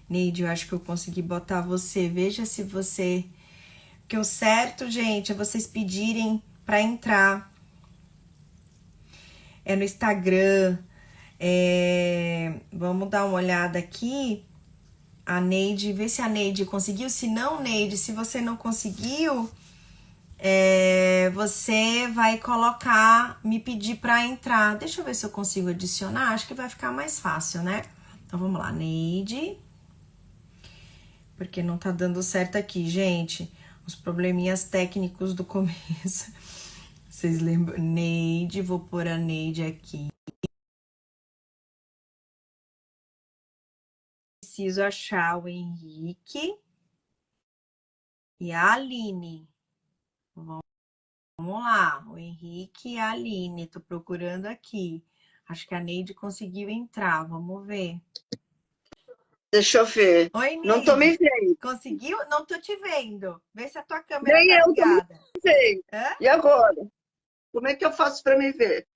Neide, eu acho que eu consegui botar você. Veja se você... Porque o certo, gente, é vocês pedirem pra entrar. É no Instagram. Vamos dar uma olhada aqui. A Neide, vê se a Neide conseguiu. Se não, Neide, se você não conseguiu, você vai colocar, me pedir pra entrar. Deixa eu ver se eu consigo adicionar. Acho que vai ficar mais fácil, né? Então vamos lá, Neide. Porque não tá dando certo aqui, gente. Os probleminhas técnicos do começo. Vocês lembram? Neide, vou pôr a Neide aqui. Preciso achar o Henrique e a Aline. Vamos lá, o Henrique e a Aline. Tô procurando aqui. Acho que a Neide conseguiu entrar. Vamos ver. Deixa eu ver. Oi, Não tô me Neide. vendo. Conseguiu? Não tô te vendo. Vê se a tua câmera Nem tá eu tô me ligada. vendo. Hã? E agora? Como é que eu faço para me ver?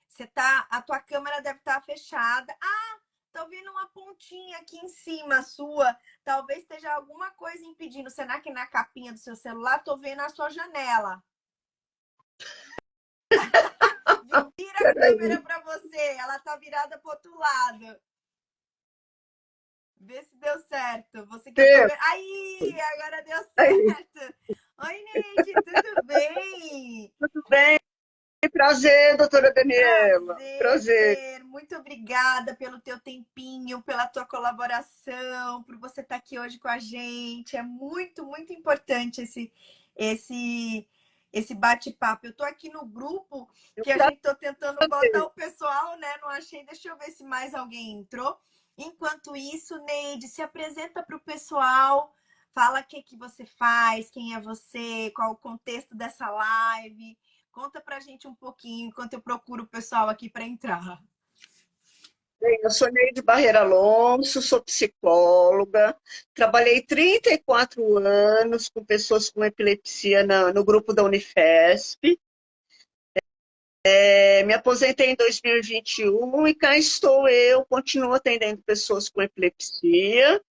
A tua câmera deve estar fechada. Ah, tô vendo uma pontinha aqui em cima sua. Talvez esteja alguma coisa impedindo. Será que na capinha do seu celular tô vendo a sua janela? Vira a câmera Peraí. para você. Ela tá virada pro outro lado. Vê se deu certo. Você que eu tô vendo. Aí, agora deu Aí, certo. Oi, Neide, tudo bem? tudo bem? Prazer, doutora Daniela. Prazer. Prazer. Muito obrigada pelo teu tempinho, pela tua colaboração, por você estar aqui hoje com a gente. É muito, muito importante esse, esse bate-papo. Eu tô aqui no grupo Eu que a gente tô tentando botar prazer. o pessoal, né? Não achei. Deixa eu ver se mais alguém entrou. Enquanto isso, Neide, se apresenta para o pessoal. Fala o que que você faz, quem é você, qual o contexto dessa live. Conta pra gente um pouquinho enquanto eu procuro o pessoal aqui para entrar. Bem, eu sou Neide Barreira Alonso, sou psicóloga. Trabalhei 34 anos com pessoas com epilepsia no grupo da Unifesp. Me aposentei em 2021 e cá estou eu, continuo atendendo pessoas com epilepsia.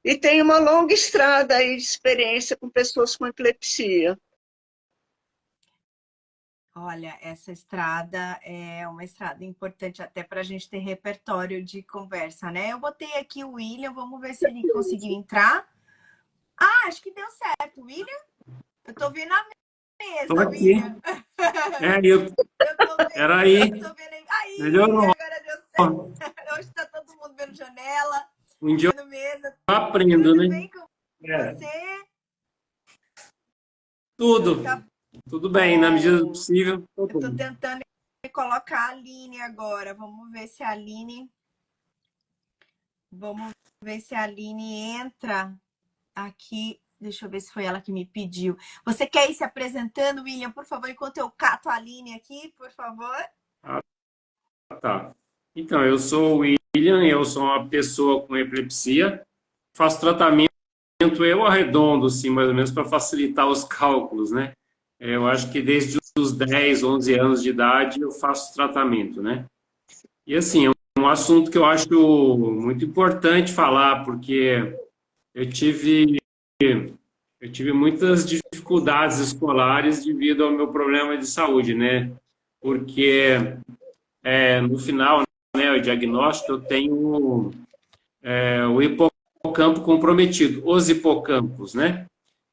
E tenho uma longa estrada aí de experiência com pessoas com epilepsia. Olha, essa estrada é uma estrada importante até para a gente ter repertório de conversa, né? Eu botei aqui o William, vamos ver se ele conseguiu entrar. Ah, acho que deu certo. William, eu tô vendo a Tô mesa, aqui. William. Eu, era Eu aí. tô vendo. Aí, Melhorou. agora deu certo. Hoje tá todo mundo vendo janela, Um dia vendo mesa. eu aprendo, Tudo né? bem com É. você? Tudo. Tá Tudo bem, na medida do bom. possível. Tá Eu tô bom. tentando colocar a Aline agora. Vamos ver se a Aline. Vamos ver se a Aline entra aqui. Deixa eu ver se foi ela que me pediu. Você quer ir se apresentando, William, por favor, enquanto eu cato a Aline aqui, por favor? Ah, tá. Então, eu sou o William, eu sou uma pessoa com epilepsia. Faço tratamento, eu arredondo, assim, mais ou menos, para facilitar os cálculos, né? Eu acho que desde os 10, 11 anos de idade eu faço tratamento, né? E, assim, é um assunto que eu acho muito importante falar, porque eu tive Eu tive muitas dificuldades escolares devido ao meu problema de saúde, né? Porque no final, né, o diagnóstico, eu tenho o hipocampo comprometido, os hipocampos, né?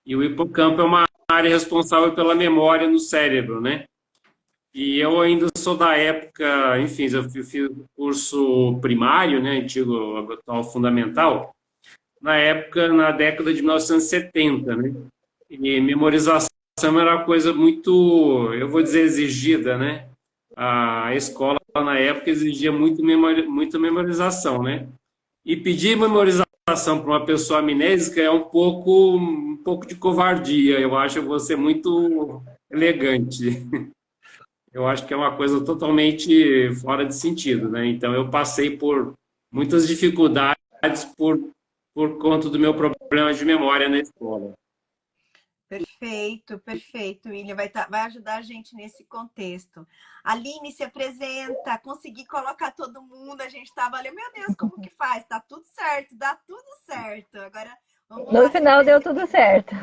E o hipocampo é uma área responsável pela memória no cérebro, né? E eu ainda sou da época, enfim, eu fiz curso primário, né, antigo, atual fundamental, na época, na década de 1970, né? E memorização era uma coisa muito, eu vou dizer, exigida, né? A escola, na época, exigia muita memorização, né? E pedir memorização para uma pessoa amnésica é um pouco de covardia. Eu acho você muito elegante. Eu acho que é uma coisa totalmente fora de sentido, né? Então, eu passei por muitas dificuldades por conta do meu problema de memória na escola. Perfeito, perfeito, William. Vai ajudar a gente nesse contexto. Aline, se apresenta, consegui colocar todo mundo, a gente estava ali, meu Deus, como que faz? Tá tudo certo. certo, dá tudo certo. Agora, vamos No lá, se final deu apresenta. tudo certo.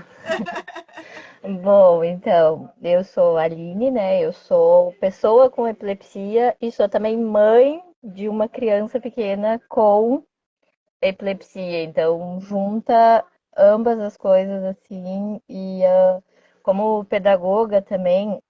Bom, então, eu sou a Aline, né? Eu sou pessoa com epilepsia e sou também mãe de uma criança pequena com epilepsia. Então, junta ambas as coisas assim. E como pedagoga também,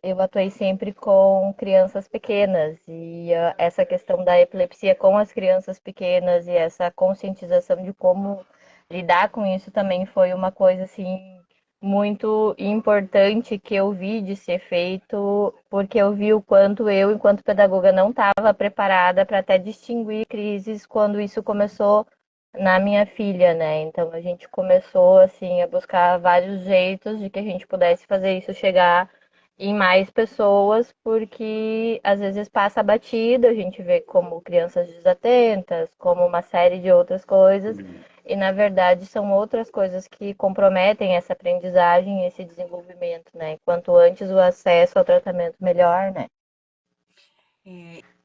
eu atuei sempre com crianças pequenas. E essa questão da epilepsia com as crianças pequenas e essa conscientização de como lidar com isso também foi uma coisa assim muito importante que eu vi de ser feito, porque eu vi o quanto eu, enquanto pedagoga, não estava preparada para até distinguir crises quando isso começou na minha filha, né? Então a gente começou assim a buscar vários jeitos de que a gente pudesse fazer isso chegar em mais pessoas, porque às vezes passa batido, a gente vê como crianças desatentas, como uma série de outras coisas, e na verdade são outras coisas que comprometem essa aprendizagem e esse desenvolvimento, né? Quanto antes o acesso ao tratamento, melhor, né?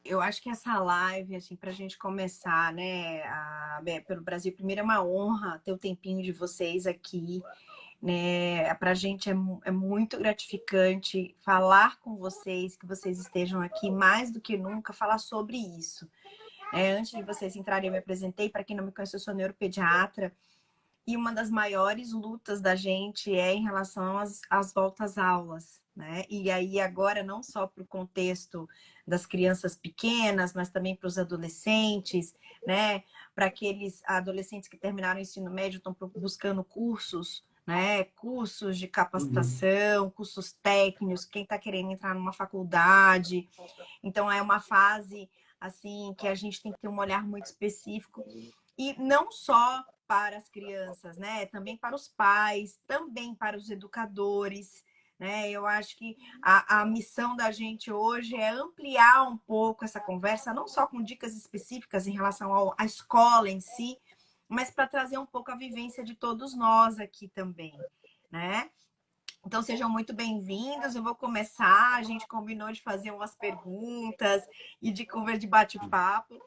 Eu acho que essa live, assim, para a gente começar, né, pelo Brasil, primeiro é uma honra ter o tempinho de vocês aqui, né? Para a gente é muito gratificante falar com vocês, que vocês estejam aqui mais do que nunca, falar sobre isso. Antes de vocês entrarem, eu me apresentei. Para quem não me conhece, eu sou neuropediatra. E uma das maiores lutas da gente é em relação às voltas aulas, né? E aí agora não só para o contexto das crianças pequenas, mas também para os adolescentes, né? Para aqueles adolescentes que terminaram o ensino médio, estão buscando cursos, né? Cursos de capacitação, cursos técnicos, quem está querendo entrar numa faculdade. Então é uma fase assim que a gente tem que ter um olhar muito específico e não só para as crianças, né? Também para os pais, também para os educadores, né? Eu acho que a missão da gente hoje é ampliar um pouco essa conversa, não só com dicas específicas em relação à escola em si, mas para trazer um pouco a vivência de todos nós aqui também, né? Então, sejam muito bem-vindos. Eu vou começar. A gente combinou de fazer umas perguntas e de conversa de bate-papo.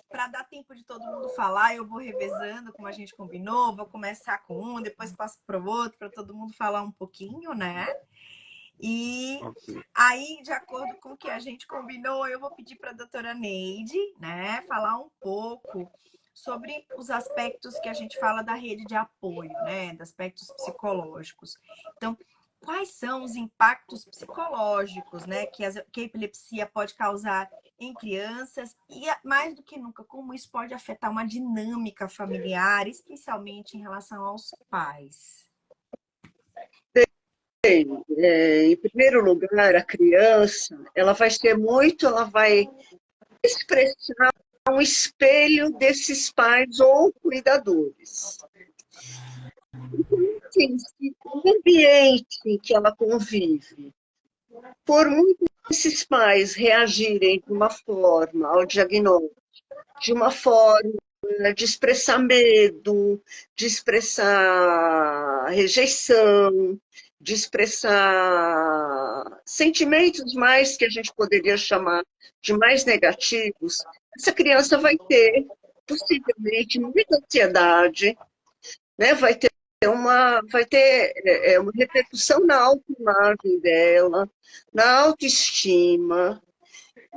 Para dar tempo de todo mundo falar, eu vou revezando como a gente combinou. Vou começar com um, depois passo para o outro, para todo mundo falar um pouquinho, né? E aí, de acordo com o que a gente combinou, eu vou pedir para a doutora Neide, né, falar um pouco sobre os aspectos que a gente fala da rede de apoio, né, dos aspectos psicológicos. Então, quais são os impactos psicológicos, né, que a epilepsia pode causar em crianças e, mais do que nunca, como isso pode afetar uma dinâmica familiar, especialmente em relação aos pais? Bem, em primeiro lugar, a criança, ela vai expressar um espelho desses pais ou cuidadores. Sim, se o ambiente em que ela convive, por muito esses pais reagirem de uma forma ao diagnóstico, de uma forma de expressar medo, de expressar rejeição, de expressar sentimentos mais que a gente poderia chamar de mais negativos, essa criança vai ter possivelmente muita ansiedade, né? Vai ter uma repercussão na autoimagem dela, na autoestima.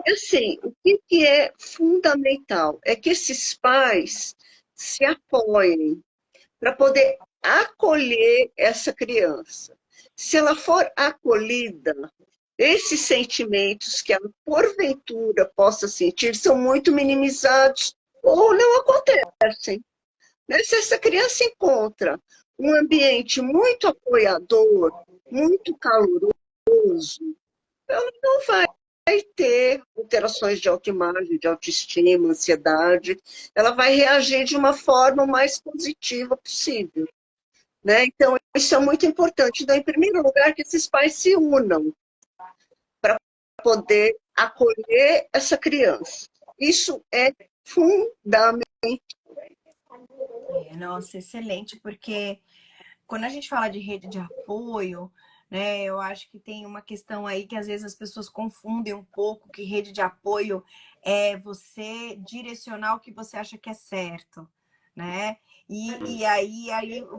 E assim, o que é fundamental é que esses pais se apoiem para poder acolher essa criança. Se ela for acolhida, esses sentimentos que ela porventura possa sentir são muito minimizados ou não acontecem. Né? Se essa criança encontra um ambiente muito apoiador, muito caloroso, ela não vai ter alterações de autoimagem, de autoestima, ansiedade. Ela vai reagir de uma forma mais positiva possível. Né? Então, isso é muito importante. Então, em primeiro lugar, que esses pais se unam para poder acolher essa criança. Isso é fundamental. Nossa, excelente, porque quando a gente fala de rede de apoio, né, eu acho que tem uma questão aí que às vezes as pessoas confundem um pouco, que rede de apoio é você direcionar o que você acha que é certo, né? E aí,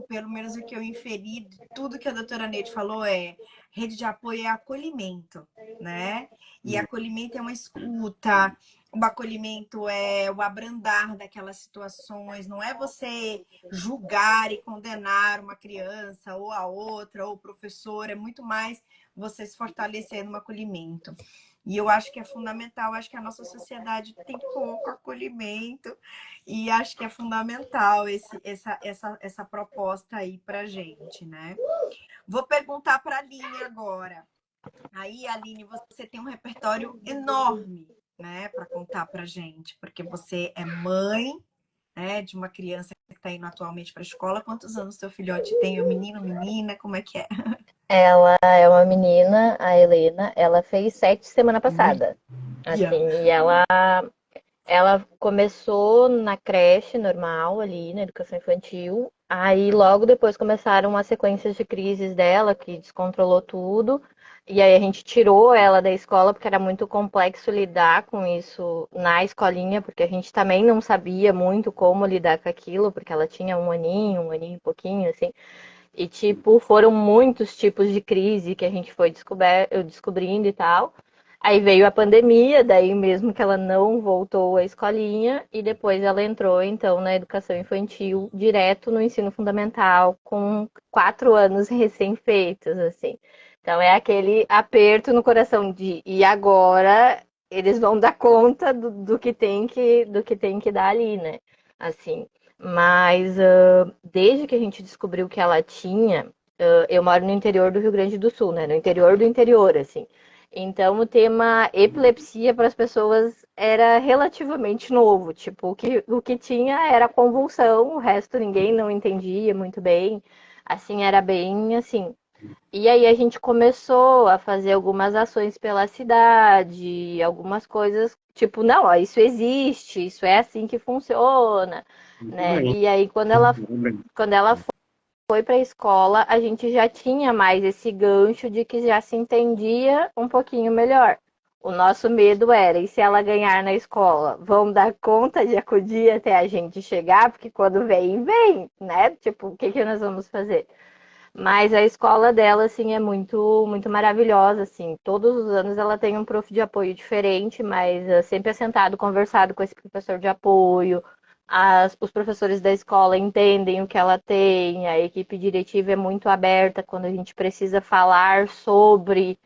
pelo menos o que eu inferi de tudo que a doutora Neide falou é rede de apoio é acolhimento, né? E acolhimento é uma escuta, o acolhimento é o abrandar daquelas situações, não é você julgar e condenar uma criança ou a outra, ou o professor, é muito mais você se fortalecer no acolhimento. E eu acho que é fundamental, acho que a nossa sociedade tem pouco acolhimento e acho que é fundamental essa proposta aí para gente, né? Vou perguntar para a Aline agora. Aí, Aline, você tem um repertório enorme, né, para contar para gente, porque você é mãe, né, de uma criança que está indo atualmente para a escola. Quantos anos seu filhote tem? O menino, menina? Como é que é? Ela é uma menina, a Helena, ela fez 7 semana passada. Yeah. Assim, e ela começou na creche normal ali, na educação infantil. Aí logo depois começaram as sequências de crises dela, que descontrolou tudo. E aí a gente tirou ela da escola porque era muito complexo lidar com isso na escolinha, porque a gente também não sabia muito como lidar com aquilo, porque ela tinha um aninho e pouquinho, assim. E, tipo, foram muitos tipos de crise que a gente foi descobrindo e tal. Aí veio a pandemia, daí mesmo que ela não voltou à escolinha, e depois ela entrou, então, na educação infantil, direto no ensino fundamental, com 4 anos recém-feitos, assim. Então é aquele aperto no coração de, e agora eles vão dar conta do que tem que dar ali, né? Assim. Mas desde que a gente descobriu que ela tinha, eu moro no interior do Rio Grande do Sul, né? No interior do interior, assim. Então o tema epilepsia para as pessoas era relativamente novo. Tipo, o que tinha era convulsão, o resto ninguém não entendia muito bem. Assim, era bem assim. E aí a gente começou a fazer algumas ações pela cidade, algumas coisas, tipo, não, ó, isso existe, isso é assim que funciona, Muito né? bem, E aí muito bem. quando ela foi para a escola, a gente já tinha mais esse gancho de que já se entendia um pouquinho melhor. O nosso medo era, e se ela ganhar na escola, vão dar conta de acudir até a gente chegar? Porque quando vem, vem, né? Tipo, o que que nós vamos fazer? Mas a escola dela, assim, é muito maravilhosa, assim. Todos os anos ela tem um prof de apoio diferente, mas sempre é sentado, conversado com esse professor de apoio. Os professores da escola entendem o que ela tem, a equipe diretiva é muito aberta quando a gente precisa falar sobre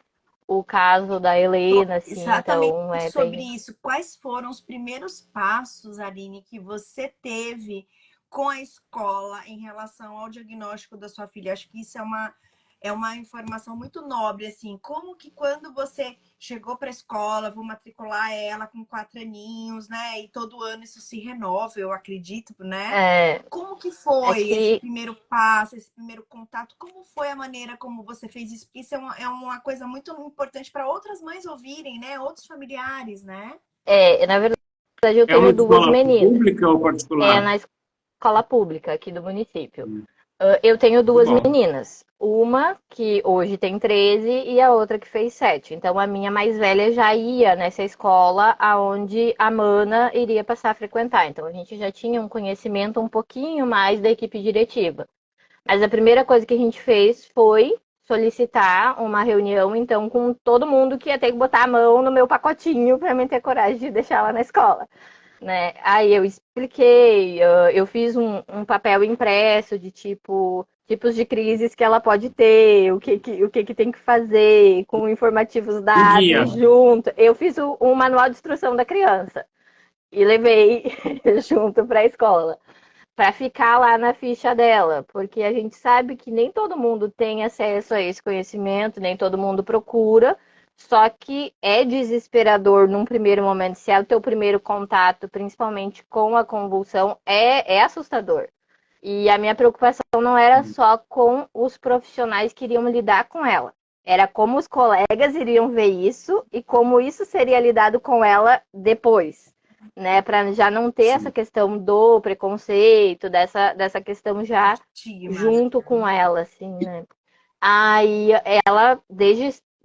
o caso da Helena, assim, Exatamente então é sobre bem. isso. Quais foram os primeiros passos, Aline, que você teve com a escola em relação ao diagnóstico da sua filha? Acho que isso é uma informação muito nobre, assim. Como que quando você chegou para a escola, vou matricular ela com 4 aninhos, né? E todo ano isso se renova, eu acredito, né? É, Como que é foi esse que primeiro passo, esse primeiro contato? Como foi a maneira como você fez isso? Porque isso é uma coisa muito importante para outras mães ouvirem, né? Outros familiares, né? na verdade eu É uma tenho duas escola meninas. pública ou É particular? na escola pública aqui do município. Eu tenho Muito duas bom. meninas. Uma que hoje tem 13 e a outra que fez 7. Então a minha mais velha já ia nessa escola aonde a Mana iria passar a frequentar. Então a gente já tinha um conhecimento um pouquinho mais da equipe diretiva. Mas a primeira coisa que a gente fez foi solicitar uma reunião, então, com todo mundo que ia ter que botar a mão no meu pacotinho para mim ter coragem de deixar ela na escola, né? Aí eu expliquei, eu fiz um papel impresso de tipos de crises que ela pode ter, o que tem que fazer, com informativos Um guia. dados junto. Eu fiz o manual de instrução da criança e levei junto para a escola para ficar lá na ficha dela, porque a gente sabe que nem todo mundo tem acesso a esse conhecimento, nem todo mundo procura. Só que é desesperador num primeiro momento, se é o teu primeiro contato, principalmente com a convulsão, é assustador. E a minha preocupação não era só com os profissionais que iriam lidar com ela, era como os colegas iriam ver isso e como isso seria lidado com ela depois, né? Para já não ter essa Sim. questão do preconceito, dessa questão já Estigma, né? junto com ela, assim, né? Aí ela,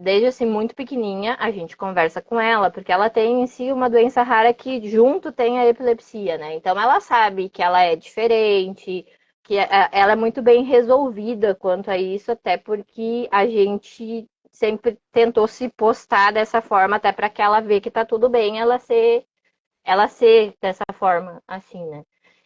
desde assim muito pequenininha, a gente conversa com ela, porque ela tem em si uma doença rara que junto tem a epilepsia, né? Então ela sabe que ela é diferente, que ela é muito bem resolvida quanto a isso, até porque a gente sempre tentou se postar dessa forma, até para que ela veja que tá tudo bem ela ser dessa forma, assim, né?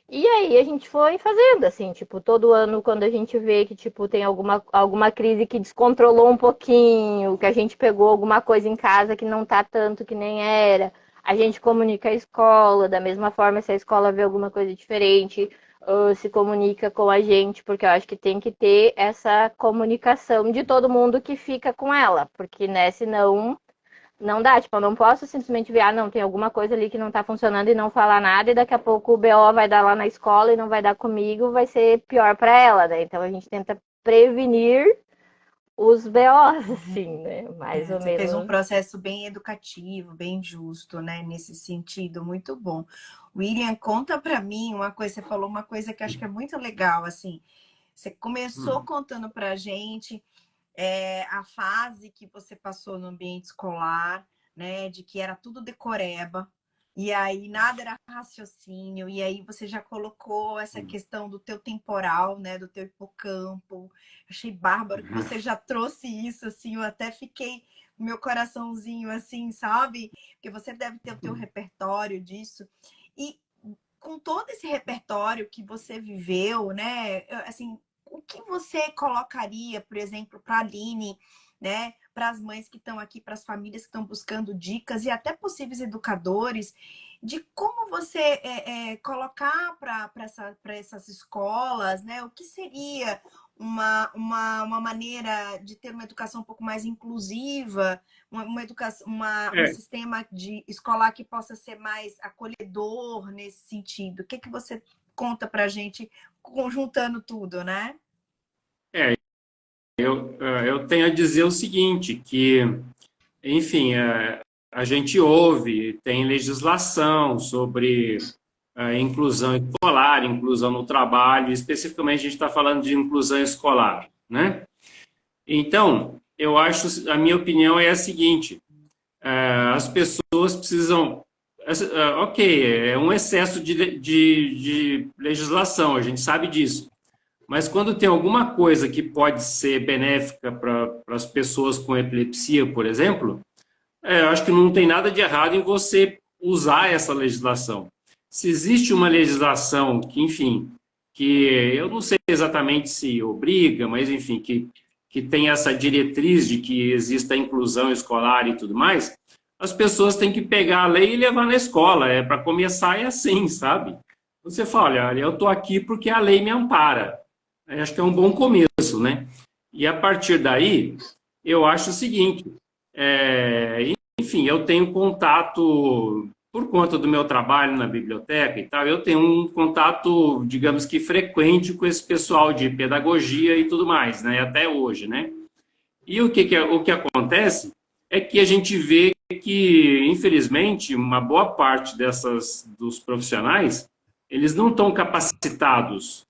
E aí a gente foi fazendo, assim, tipo, todo ano, quando a gente vê que, tipo, tem alguma crise que descontrolou um pouquinho, que a gente pegou alguma coisa em casa que não tá tanto que nem era, a gente comunica a escola, da mesma forma, se a escola vê alguma coisa diferente, se comunica com a gente, porque eu acho que tem que ter essa comunicação de todo mundo que fica com ela, porque, né, senão não dá, tipo, eu não posso simplesmente ver, não, tem alguma coisa ali que não tá funcionando e não falar nada, e daqui a pouco o BO vai dar lá na escola e não vai dar comigo, vai ser pior para ela, né? Então a gente tenta prevenir os BOs, assim, né? Mais ou Você fez um menos. processo bem educativo, bem justo, né? Nesse sentido, muito bom. William, conta para mim uma coisa, você falou uma coisa que eu acho que é muito legal, assim. Você começou contando para a gente a fase que você passou no ambiente escolar, né? De que era tudo decoreba, e aí nada era raciocínio, e aí você já colocou essa questão do teu temporal, né? Do teu hipocampo. Achei bárbaro que você já trouxe isso, assim, eu até fiquei meu coraçãozinho assim, sabe? Porque você deve ter o teu repertório disso. E com todo esse repertório que você viveu, né? Assim, o que você colocaria, por exemplo, para a Aline, né? Para as mães que estão aqui, para as famílias que estão buscando dicas e até possíveis educadores, de como você colocar para essas escolas, né? O que seria uma maneira de ter uma educação um pouco mais inclusiva, uma educação, um sistema de escolar que possa ser mais acolhedor nesse sentido. O que que você conta para a gente, conjuntando tudo, né? Eu tenho a dizer o seguinte, que, enfim, a gente ouve, tem legislação sobre inclusão escolar, inclusão no trabalho, especificamente a gente está falando de inclusão escolar, né? Então, eu acho, a minha opinião é a seguinte, as pessoas precisam, ok, é um excesso de legislação, a gente sabe disso, mas quando tem alguma coisa que pode ser benéfica para as pessoas com epilepsia, por exemplo, eu acho que não tem nada de errado em você usar essa legislação. Se existe uma legislação que, enfim, que eu não sei exatamente se obriga, mas, enfim, que tem essa diretriz de que exista a inclusão escolar e tudo mais, as pessoas têm que pegar a lei e levar na escola. Para começar é assim, sabe? Você fala, olha, eu estou aqui porque a lei me ampara. Eu acho que é um bom começo, né? E a partir daí, eu acho o seguinte, enfim, eu tenho contato, por conta do meu trabalho na biblioteca e tal, eu tenho um contato, digamos que frequente com esse pessoal de pedagogia e tudo mais, né? Até hoje, né? E o que acontece é que a gente vê que, infelizmente, uma boa parte dos profissionais, eles não estão capacitados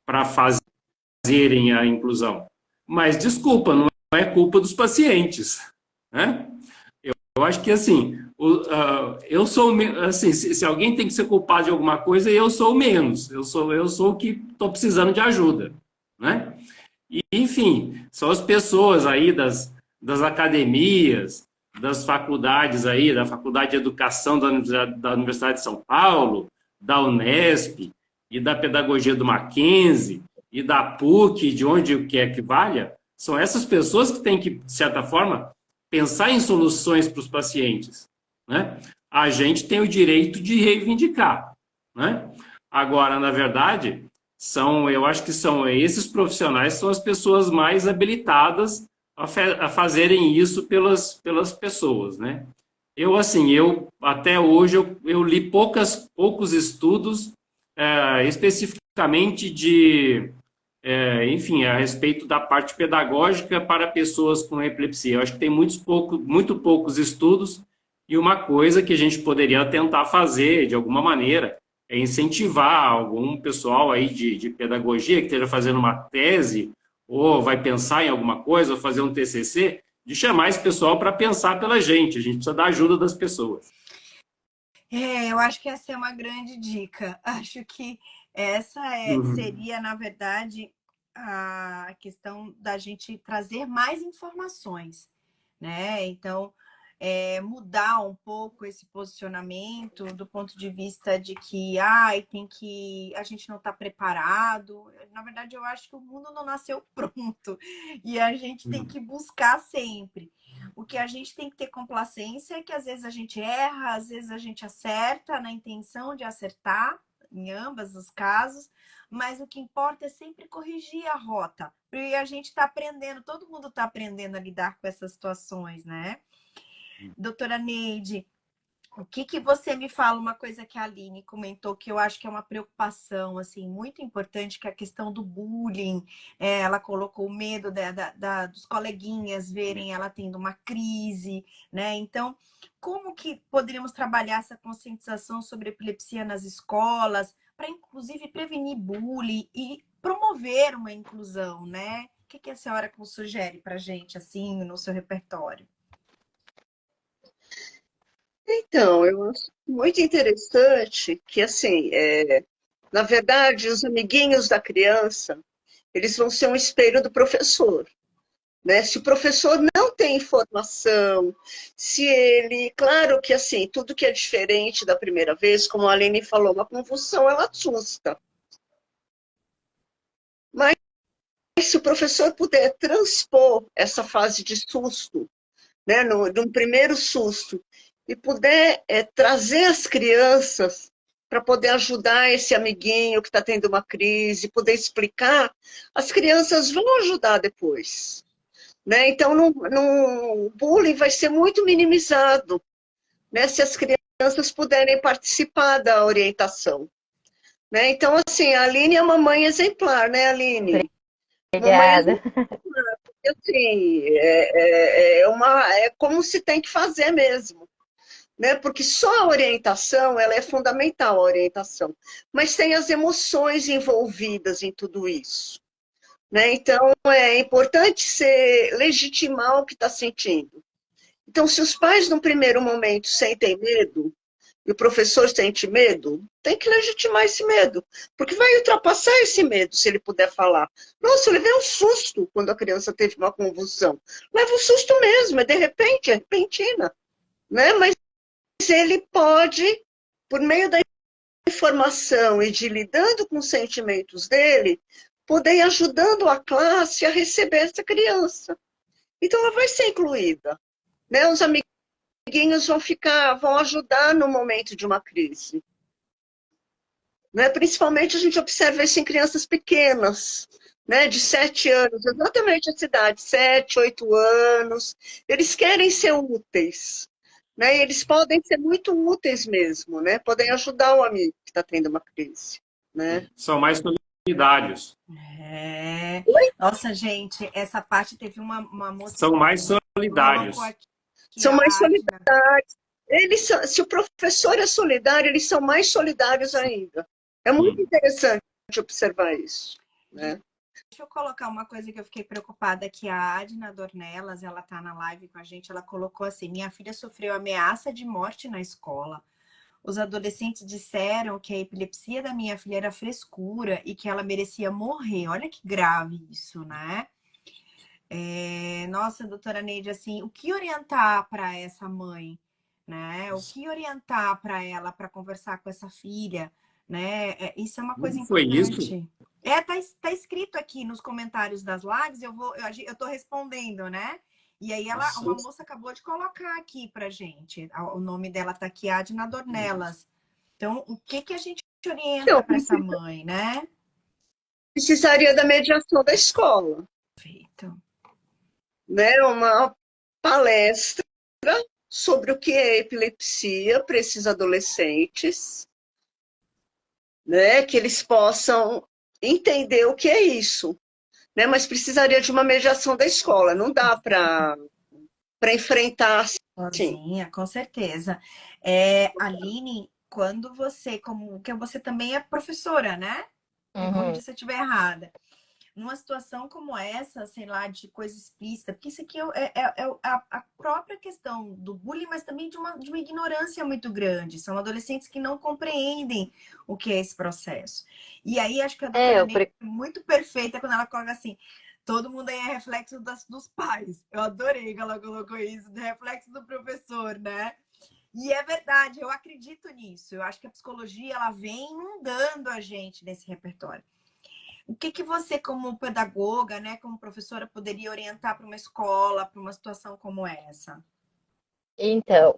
para fazerem a inclusão. Mas, desculpa, não é culpa dos pacientes, né? Eu acho que, assim, eu sou, assim, se alguém tem que ser culpado de alguma coisa, eu sou o menos. Eu sou o que estou precisando de ajuda, né? E, enfim, são as pessoas aí das academias, das faculdades aí, da Faculdade de Educação da Universidade de São Paulo, da Unesp e da Pedagogia do Mackenzie e da PUC, de onde quer que valha, são essas pessoas que têm que, de certa forma, pensar em soluções para os pacientes, né? A gente tem o direito de reivindicar, né? Agora, na verdade, eu acho que são esses profissionais são as pessoas mais habilitadas a fazerem isso pelas pessoas, né? Até hoje eu li poucos estudos especificamente enfim, a respeito da parte pedagógica para pessoas com epilepsia. Eu acho que tem muito poucos estudos, e uma coisa que a gente poderia tentar fazer, de alguma maneira, é incentivar algum pessoal aí de pedagogia que esteja fazendo uma tese, ou vai pensar em alguma coisa, ou fazer um TCC, de chamar esse pessoal para pensar pela gente. A gente precisa da ajuda das pessoas. Eu acho que essa é uma grande dica. Acho que essa seria, na verdade, a questão da gente trazer mais informações, né? Então, mudar um pouco esse posicionamento do ponto de vista de que a gente não está preparado. Na verdade, eu acho que o mundo não nasceu pronto e a gente tem que buscar sempre. O que a gente tem que ter complacência é que às vezes a gente erra, às vezes a gente acerta na intenção de acertar, em ambos os casos, mas o que importa é sempre corrigir a rota. Porque a gente está aprendendo, todo mundo está aprendendo a lidar com essas situações, né? Doutora Neide, o que você me fala? Uma coisa que a Aline comentou que eu acho que é uma preocupação assim, muito importante, que é a questão do bullying. Ela colocou o medo dos coleguinhas verem ela tendo uma crise, né? Então, como que poderíamos trabalhar essa conscientização sobre epilepsia nas escolas, para inclusive prevenir bullying e promover uma inclusão, né? O que a senhora sugere para a gente, assim, no seu repertório? Então, eu acho muito interessante que, assim, na verdade, os amiguinhos da criança, eles vão ser um espelho do professor, né? Se o professor não tem informação, se ele... Claro que, assim, tudo que é diferente da primeira vez, como a Aline falou, uma convulsão, ela assusta. Mas se o professor puder transpor essa fase de susto, né, num primeiro susto, e puder trazer as crianças para poder ajudar esse amiguinho que está tendo uma crise, poder explicar, as crianças vão ajudar depois. Né? Então, o bullying vai ser muito minimizado, né, se as crianças puderem participar da orientação. Né? Então, assim, a Aline é uma mãe exemplar, né, Aline? Obrigada. Assim, é como se tem que fazer mesmo. Né? Porque só a orientação, ela é fundamental, a orientação. Mas tem as emoções envolvidas em tudo isso. Né? Então, é importante legitimar o que está sentindo. Então, se os pais, no primeiro momento, sentem medo, e o professor sente medo, tem que legitimar esse medo, porque vai ultrapassar esse medo, se ele puder falar. Nossa, eu levei um susto quando a criança teve uma convulsão. Leva um susto mesmo, de repente, é repentina. Né? Mas ele pode, por meio da informação e de lidando com os sentimentos dele, poder ir ajudando a classe a receber essa criança. Então, ela vai ser incluída. Né? Os amiguinhos vão ajudar no momento de uma crise. Né? Principalmente a gente observa isso em crianças pequenas, né? De 7 anos, exatamente a idade, 7, 8 anos. Eles querem ser úteis. Né? E eles podem ser muito úteis mesmo, né? Podem ajudar o amigo que está tendo uma crise. Né? São mais solidários. Nossa, gente, essa parte teve uma moça... São mais solidários. São mais solidários. Se o professor é solidário, eles são mais solidários ainda. É muito interessante observar isso. Né? Deixa eu colocar uma coisa que eu fiquei preocupada, que a Adna Dornelas, ela tá na live com a gente, ela colocou assim: minha filha sofreu ameaça de morte na escola. Os adolescentes disseram que a epilepsia da minha filha era frescura e que ela merecia morrer. Olha que grave isso, né? Nossa, doutora Neide, assim, o que orientar para essa mãe, né? O que orientar para ela para conversar com essa filha, né? Isso é uma coisa importante. Foi isso? Tá escrito aqui nos comentários das lives, eu tô respondendo, né? E aí uma moça acabou de colocar aqui pra gente. O nome dela tá aqui, Adna Dornelas. Então, o que a gente orienta para essa mãe, né? Precisaria da mediação da escola. Perfeito. Né? Uma palestra sobre o que é epilepsia para esses adolescentes, né? Que eles possam entender o que é isso. Né? Mas precisaria de uma mediação da escola. Não dá para enfrentar assim. Sozinha, com certeza. Aline, quando você, que você também é professora, né? Me corrija se eu estiver errada. numa situação como essa, sei lá, de coisa explícita, porque isso aqui a própria questão do bullying, mas também de uma ignorância muito grande. São adolescentes que não compreendem o que é esse processo. E aí, acho que a doutora Neide é muito perfeita quando ela coloca assim, todo mundo aí é reflexo dos pais. Eu adorei que ela colocou isso, do reflexo do professor, né? E é verdade, eu acredito nisso. Eu acho que a psicologia, ela vem inundando a gente nesse repertório. O que você, como pedagoga, né, como professora, poderia orientar para uma escola, para uma situação como essa? Então,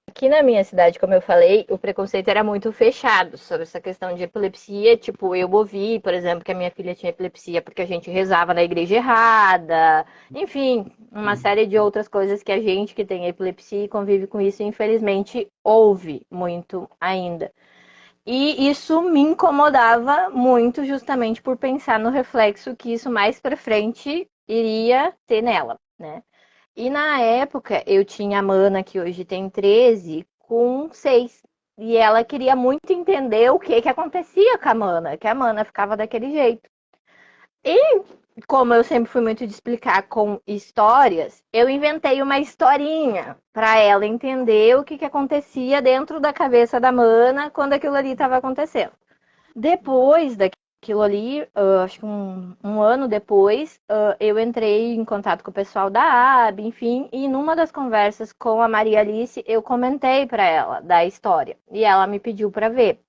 aqui na minha cidade, como eu falei, o preconceito era muito fechado sobre essa questão de epilepsia. Tipo, eu ouvi, por exemplo, que a minha filha tinha epilepsia porque a gente rezava na igreja errada. Enfim, uma série de outras coisas que a gente que tem epilepsia e convive com isso, infelizmente, ouve muito ainda. E isso me incomodava muito justamente por pensar no reflexo que isso mais pra frente iria ter nela, né? E na época eu tinha a Mana, que hoje tem 13, com 6. E ela queria muito entender o que acontecia com a Mana, que a Mana ficava daquele jeito. E como eu sempre fui muito de explicar com histórias, eu inventei uma historinha para ela entender o que acontecia dentro da cabeça da Mana quando aquilo ali estava acontecendo. Depois daquilo ali, acho que um ano depois, eu entrei em contato com o pessoal da AB, enfim, e numa das conversas com a Maria Alice, eu comentei para ela da história e ela me pediu para ver.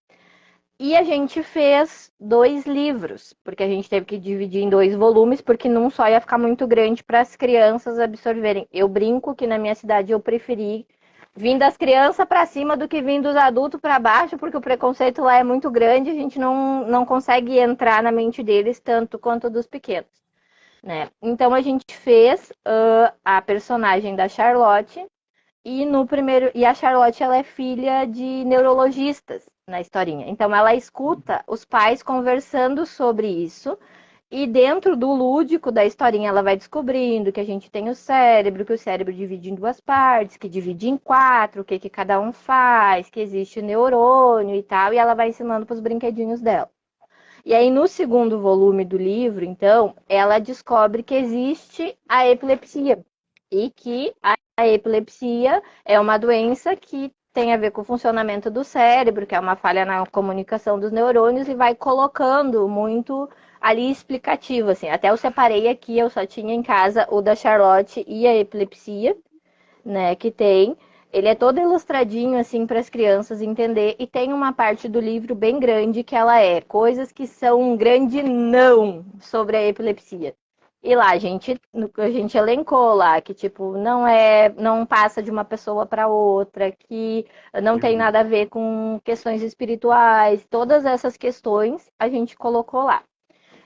E a gente fez 2 livros, porque a gente teve que dividir em 2 volumes, porque num só ia ficar muito grande para as crianças absorverem. Eu brinco que na minha cidade eu preferi vir das crianças para cima do que vir dos adultos para baixo, porque o preconceito lá é muito grande, a gente não consegue entrar na mente deles tanto quanto dos pequenos, né? Então a gente fez a personagem da Charlotte, e no primeiro, e a Charlotte, ela é filha de neurologistas na historinha. Então ela escuta os pais conversando sobre isso. E dentro do lúdico da historinha, ela vai descobrindo que a gente tem o cérebro, que o cérebro divide em 2 partes, que divide em 4, o que cada um faz, que existe o neurônio e tal, e ela vai ensinando para os brinquedinhos dela. E aí, no segundo volume do livro, então, ela descobre que existe a epilepsia e que a epilepsia é uma doença que tem a ver com o funcionamento do cérebro, que é uma falha na comunicação dos neurônios, e vai colocando muito ali explicativo, assim. Até eu separei aqui, eu só tinha em casa o da Charlotte e a epilepsia, né, que tem. Ele é todo ilustradinho, assim, para as crianças entender. E tem uma parte do livro bem grande que ela é coisas que são um grande não sobre a epilepsia. E lá a gente elencou lá que, tipo, não passa de uma pessoa para outra, que não tem nada a ver com questões espirituais. Todas essas questões a gente colocou lá.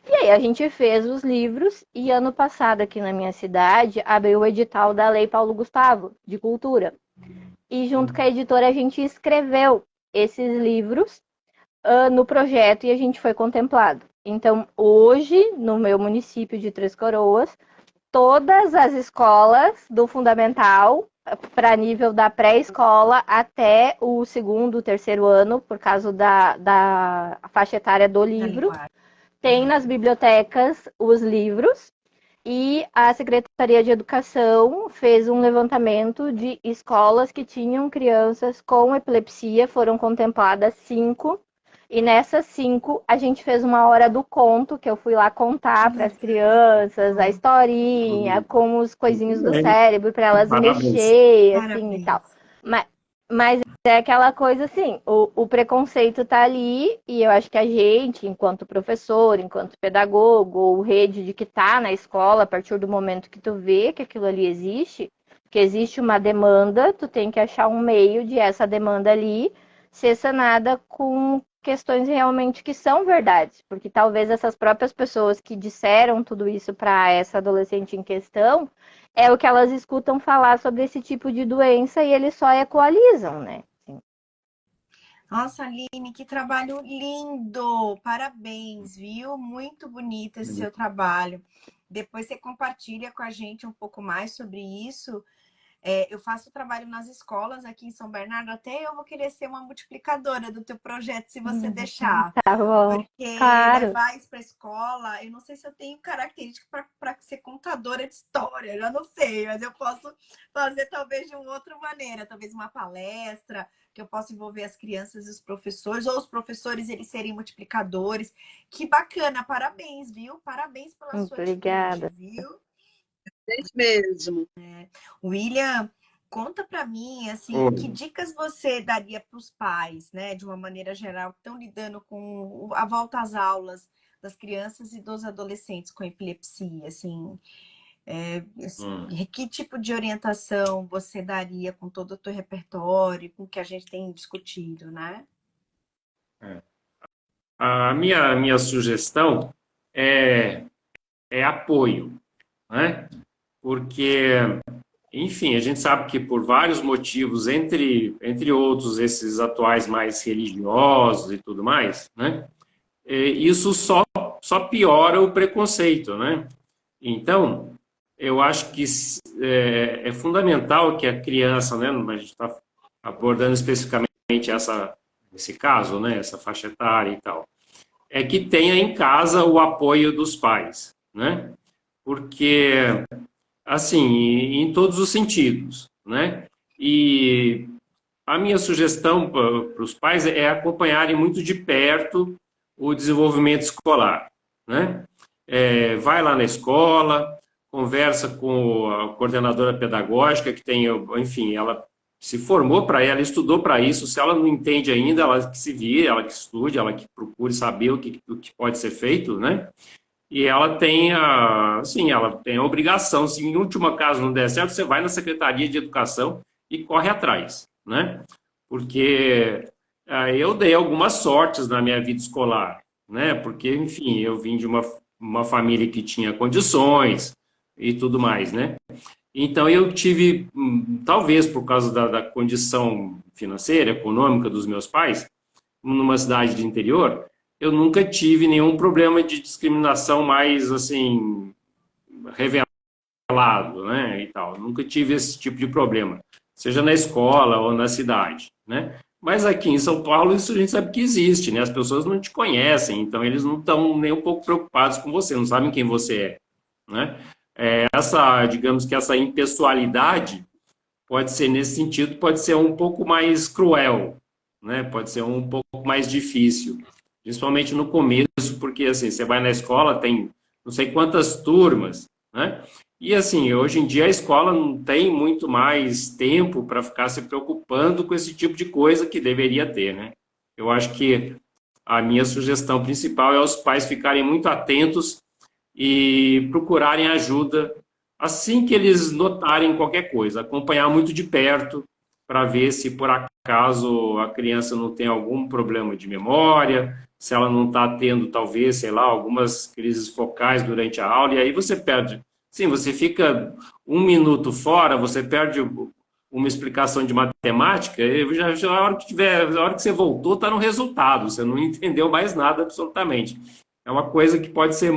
E aí a gente fez os livros e ano passado aqui na minha cidade abriu o edital da Lei Paulo Gustavo, de cultura. E junto com a editora a gente escreveu esses livros no projeto e a gente foi contemplado. Então, hoje, no meu município de Três Coroas, todas as escolas do fundamental, para nível da pré-escola até o segundo, terceiro ano, por causa da faixa etária do livro, tem nas bibliotecas os livros. E a Secretaria de Educação fez um levantamento de escolas que tinham crianças com epilepsia, foram contempladas 5. E nessas 5, a gente fez uma hora do conto, que eu fui lá contar para as crianças a historinha, com os coisinhos do cérebro, para elas mexer, assim, e tal. Mas é aquela coisa assim, o preconceito tá ali e eu acho que a gente, enquanto professor, enquanto pedagogo, ou rede de que tá na escola, a partir do momento que tu vê que aquilo ali existe, que existe uma demanda, tu tem que achar um meio de essa demanda ali ser sanada com questões realmente que são verdades, porque talvez essas próprias pessoas que disseram tudo isso para essa adolescente em questão é o que elas escutam falar sobre esse tipo de doença e eles só equalizam, né? Nossa, Aline, que trabalho lindo! Parabéns, viu? Muito bonito esse seu trabalho. Depois você compartilha com a gente um pouco mais sobre isso. Eu faço trabalho nas escolas aqui em São Bernardo, até eu vou querer ser uma multiplicadora do teu projeto, se você deixar. Tá bom. Porque Claro. levar isso para a escola, eu não sei se eu tenho característica para ser contadora de história, eu já não sei, mas eu posso fazer talvez de uma outra maneira, talvez uma palestra, que eu possa envolver as crianças e os professores, ou os professores eles serem multiplicadores. Que bacana, parabéns, viu? Parabéns pela sua atitude, Obrigada. viu? É isso mesmo. William, conta para mim, assim, que Oi. dicas você daria para os pais, né, de uma maneira geral, que estão lidando com a volta às aulas das crianças e dos adolescentes com epilepsia, assim, Hum. que tipo de orientação você daria com todo o teu repertório, com o que a gente tem discutido, né? É. A minha sugestão é, é apoio, né? Porque, enfim, a gente sabe que por vários motivos, entre outros, esses atuais mais religiosos e tudo mais, né? Isso só piora o preconceito, né? Então, eu acho que é fundamental que a criança, né? A gente está abordando especificamente esse caso, né? Essa faixa etária e tal, é que tenha em casa o apoio dos pais, né? Porque, assim, em todos os sentidos, né? E a minha sugestão para os pais é acompanharem muito de perto o desenvolvimento escolar, né? Vai lá na escola, conversa com a coordenadora pedagógica que tem, enfim, ela se formou para ela, estudou para isso. Se ela não entende ainda, ela que se vire, ela que estude, ela que procure saber o que pode ser feito, né? E ela tem assim, ela tem a obrigação, se em último caso não der certo, você vai na Secretaria de Educação e corre atrás, né? Porque eu dei algumas sortes na minha vida escolar, né? Porque, enfim, eu vim de uma família que tinha condições e tudo mais, né? Então eu tive, talvez por causa da condição financeira, econômica dos meus pais, numa cidade de interior, eu nunca tive nenhum problema de discriminação mais, assim, revelado, né, e tal. Nunca tive esse tipo de problema, seja na escola ou na cidade, né. Mas aqui em São Paulo isso a gente sabe que existe, né, as pessoas não te conhecem, então eles não estão nem um pouco preocupados com você, não sabem quem você é, né. Digamos que essa impessoalidade pode ser nesse sentido, pode ser um pouco mais cruel, né? Pode ser um pouco mais difícil, principalmente no começo, porque assim, você vai na escola, tem não sei quantas turmas, né? E assim, hoje em dia a escola não tem muito mais tempo para ficar se preocupando com esse tipo de coisa que deveria ter, né? Eu acho que a minha sugestão principal é os pais ficarem muito atentos e procurarem ajuda assim que eles notarem qualquer coisa, acompanhar muito de perto para ver se por acaso a criança não tem algum problema de memória, se ela não está tendo, talvez, sei lá, algumas crises focais durante a aula, e aí você perde. Sim, você fica um minuto fora, você perde uma explicação de matemática, e a hora que você voltou, está no resultado, você não entendeu mais nada absolutamente. É uma coisa que pode ser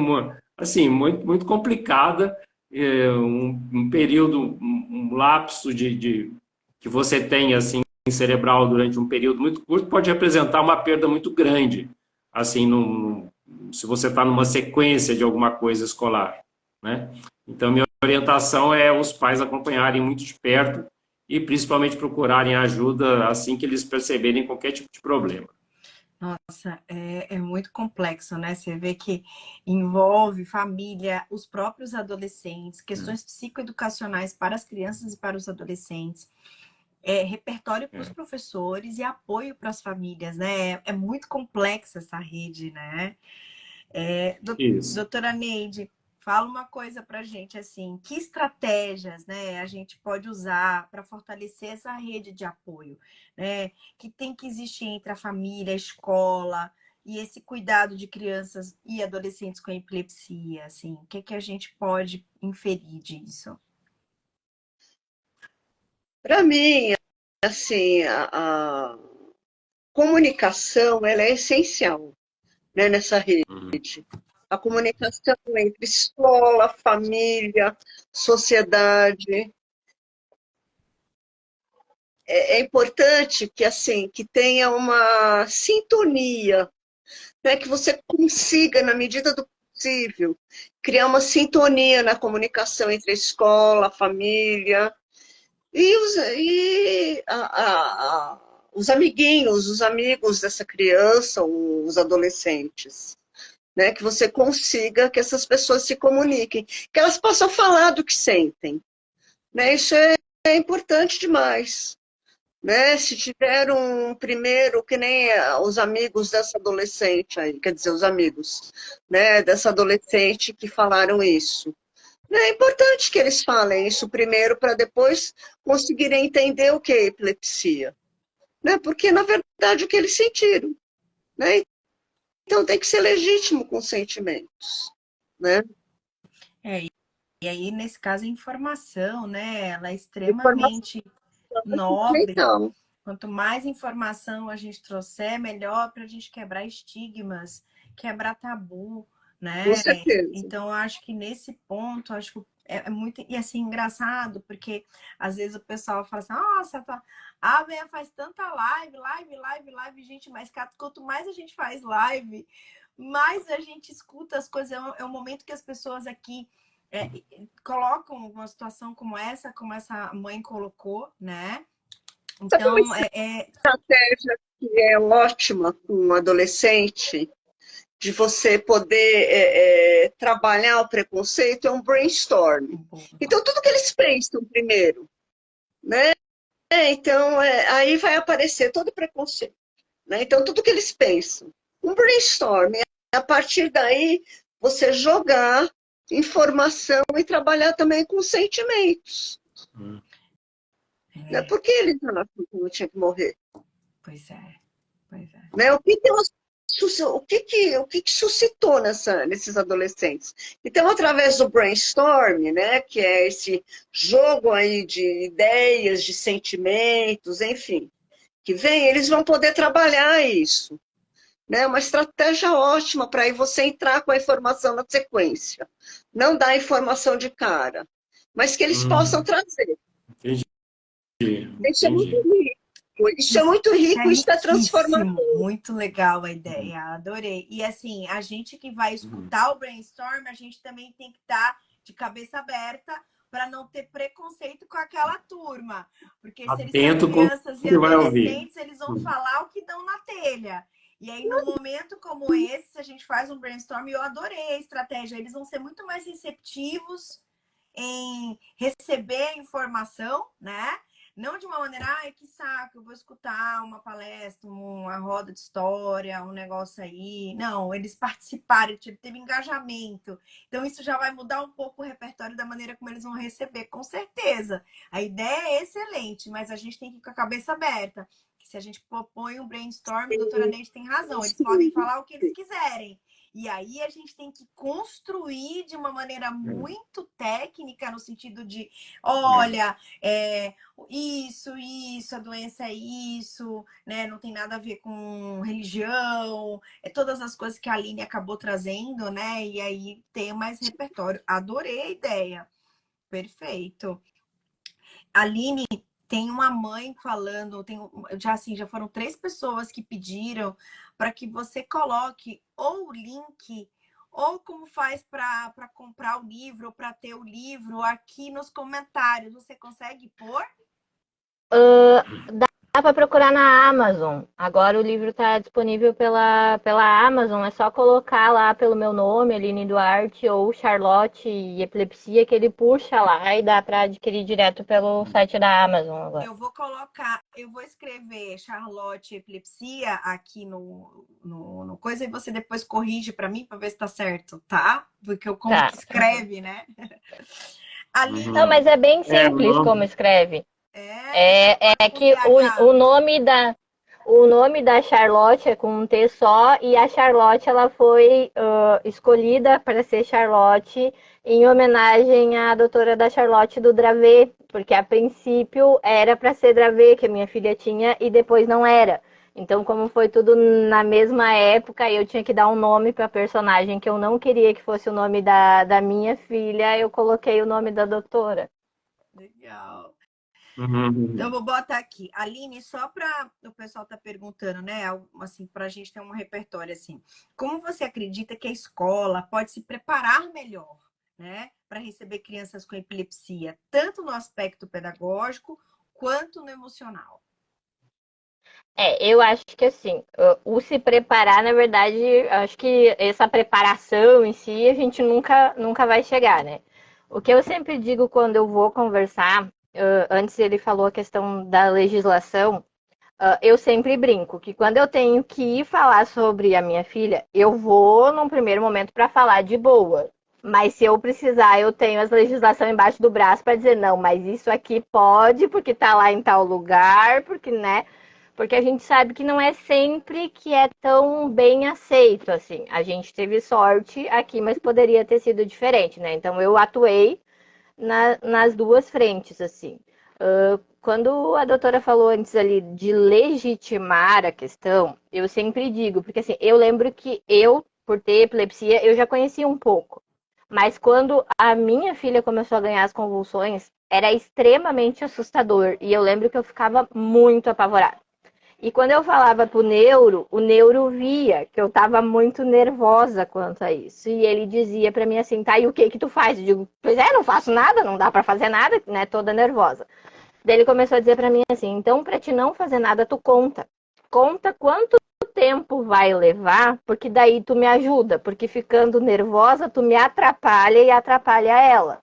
assim, muito complicada, um período, um lapso que você tem assim cerebral durante um período muito curto pode representar uma perda muito grande, assim, se você está numa sequência de alguma coisa escolar, né? Então, minha orientação é os pais acompanharem muito de perto e principalmente procurarem ajuda assim que eles perceberem qualquer tipo de problema. Nossa, é muito complexo, né? Você vê que envolve família, os próprios adolescentes, questões psicoeducacionais para as crianças e para os adolescentes, repertório para os professores e apoio para as famílias, né? É muito complexa essa rede, né? Isso. Doutora Neide, fala uma coisa para a gente, assim, que estratégias, né, a gente pode usar para fortalecer essa rede de apoio, né, que tem que existir entre a família, a escola e esse cuidado de crianças e adolescentes com epilepsia, assim, o que que a gente pode inferir disso? Para mim, assim, a comunicação ela é essencial, né, nessa rede. A comunicação entre escola, família, sociedade. é importante que, assim, que tenha uma sintonia, né? Que você consiga, na medida do possível, criar uma sintonia na comunicação entre a escola, a família os amiguinhos, os amigos dessa criança, os adolescentes. Né? Que você consiga que essas pessoas se comuniquem, que elas possam falar do que sentem. Né? Isso é importante demais. Né? Se tiver um primeiro, que nem os amigos dessa adolescente aí, quer dizer, os amigos, né, dessa adolescente que falaram isso. Né? É importante que eles falem isso primeiro para depois conseguirem entender o que é epilepsia. Né? Porque, na verdade, o que eles sentiram. Né? Então tem que ser legítimo com os sentimentos. Né? E aí, nesse caso, a informação, né? Ela é Informação extremamente nobre. fundamental, Quanto mais informação a gente trouxer, melhor para a gente quebrar estigmas, quebrar tabu, com né? certeza. Então, eu acho que nesse ponto, acho que é muito e assim engraçado, porque às vezes o pessoal fala assim: nossa, a Bea faz tanta live, gente, mas quanto mais a gente faz live, mais a gente escuta as coisas. É um momento que as pessoas aqui colocam uma situação como essa mãe colocou, né? Sabe uma Então, estratégia que é ótima com um adolescente, de você poder trabalhar o preconceito, é um brainstorm. Então, tudo que eles pensam primeiro, né? Então, aí vai aparecer todo o preconceito. Né? Então, tudo que eles pensam. Um brainstorm. A partir daí, você jogar informação e trabalhar também com sentimentos. Né? Por que eles não tinham que morrer? pois é. Né? O que suscitou nesses adolescentes? Então, através do brainstorm, né, que é esse jogo aí de ideias, de sentimentos, enfim, que vem, eles vão poder trabalhar isso. Né? Uma estratégia ótima para aí você entrar com a informação na sequência. Não dar a informação de cara, mas que eles possam trazer. Entendi. Isso é muito Entendi. rico. Isso é muito rico, isso é transformador. Muito legal a ideia, adorei. E assim, a gente que vai escutar o brainstorm, a gente também tem que estar de cabeça aberta para não ter preconceito com aquela turma. Porque se eles Atento são com o crianças e que vai ouvir. adolescentes, eles vão falar o que dão na telha. E aí, num momento como esse, se a gente faz um brainstorm, eu adorei a estratégia. Eles vão ser muito mais receptivos em receber a informação, né? Não de uma maneira, ai, que saco, eu vou escutar uma palestra, uma roda de história, um negócio aí. Não, eles participaram, teve engajamento. Então, isso já vai mudar um pouco o repertório da maneira como eles vão receber, com certeza. A ideia é excelente, mas a gente tem que ir com a cabeça aberta. Se a gente propõe um brainstorm, a doutora Neide tem razão, eles podem falar o que eles quiserem. E aí a gente tem que construir de uma maneira muito técnica, no sentido de, olha, isso, a doença é isso, né? Não tem nada a ver com religião, todas as coisas que a Aline acabou trazendo, né? E aí tem mais repertório. Adorei a ideia. Perfeito. Aline, tem uma mãe falando, já foram 3 pessoas que pediram para que você coloque ou o link ou como faz para comprar o livro, ou para ter o livro aqui nos comentários. Você consegue pôr? Dá para procurar na Amazon. Agora o livro está disponível pela Amazon. É só colocar lá pelo meu nome, Aline Duarte, ou Charlotte e Epilepsia, que ele puxa lá e dá para adquirir direto pelo site da Amazon agora. Eu vou escrever Charlotte Epilepsia aqui no coisa e você depois corrige para mim para ver se tá certo, tá? Porque como que escreve, né? Aline, não, mas é bem simples como escreve. É que o nome da Charlotte é com um T só, e a Charlotte ela foi escolhida para ser Charlotte em homenagem à doutora da Charlotte do Dravet, porque a princípio era para ser Dravet, que a minha filha tinha, e depois não era. Então, como foi tudo na mesma época, eu tinha que dar um nome para a personagem que eu não queria que fosse o nome da minha filha, eu coloquei o nome da doutora. Legal. Então, eu Uhum. vou botar aqui. Aline, só para o pessoal tá perguntando, né? Assim, para a gente ter um repertório assim. Como você acredita que a escola pode se preparar melhor, né? Para receber crianças com epilepsia, tanto no aspecto pedagógico quanto no emocional? Eu acho que assim, o se preparar, na verdade, acho que essa preparação em si a gente nunca vai chegar, né? O que eu sempre digo quando eu vou conversar, antes ele falou a questão da legislação, eu sempre brinco que quando eu tenho que ir falar sobre a minha filha, eu vou num primeiro momento para falar de boa. Mas se eu precisar, eu tenho as legislação embaixo do braço para dizer, não, mas isso aqui pode, porque tá lá em tal lugar, porque, né? Porque a gente sabe que não é sempre que é tão bem aceito, assim. A gente teve sorte aqui, mas poderia ter sido diferente, né? Então eu atuei nas duas frentes, assim. Quando a doutora falou antes ali de legitimar a questão, eu sempre digo, porque assim, eu lembro que eu, por ter epilepsia, eu já conhecia um pouco. Mas quando a minha filha começou a ganhar as convulsões, era extremamente assustador. E eu lembro que eu ficava muito apavorada. E quando eu falava pro neuro, o neuro via que eu estava muito nervosa quanto a isso. E ele dizia para mim assim, tá, e o que que tu faz? Eu digo, pois é, não faço nada, não dá para fazer nada, né, toda nervosa. Daí ele começou a dizer para mim assim, então para te não fazer nada, tu conta. Conta quanto tempo vai levar, porque daí tu me ajuda, porque ficando nervosa, tu me atrapalha e atrapalha ela.